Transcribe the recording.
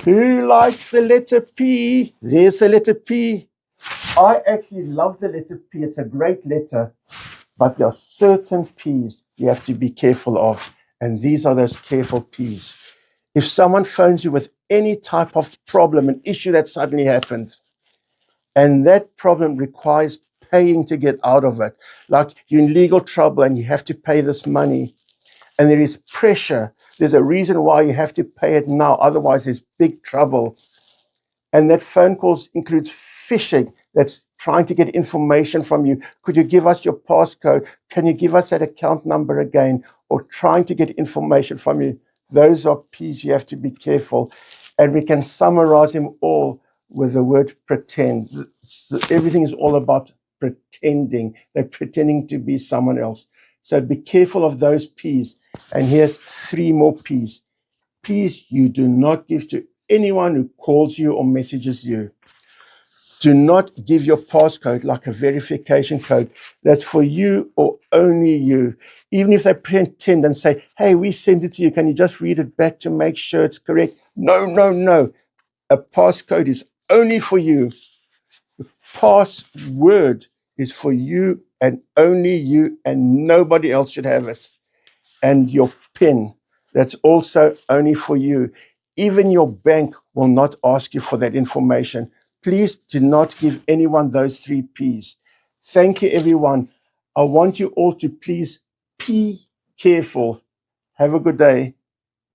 Who likes the letter P? There's the letter P. I actually love the letter P. It's a great letter, but there are certain P's you have to be careful of, and these are those careful P's. If someone phones you with any type of problem, an issue that suddenly happened, and that problem requires paying to get out of it, like you're in legal trouble and you have to pay this money, and there is pressure, there's a reason why you have to pay it now, otherwise there's big trouble. And that phone calls includes phishing, that's trying to get information from you. Could you give us your passcode? Can you give us that account number again? Or trying to get information from you. Those are P's you have to be careful. And we can summarize them all with the word pretend. Everything is all about pretending. They're pretending to be someone else. So be careful of those P's. And here's 3 more P's. P's you do not give to anyone who calls you or messages you. Do not give your passcode, like a verification code, that's for you or only you. Even if they pretend and say, hey, we sent it to you, can you just read it back to make sure it's correct? No, no, no. A passcode is only for you. The password is for you and only you, and nobody else should have it. And your PIN, that's also only for you. Even your bank will not ask you for that information. Please do not give anyone those 3 P's. Thank you, everyone. I want you all to please be careful. Have a good day.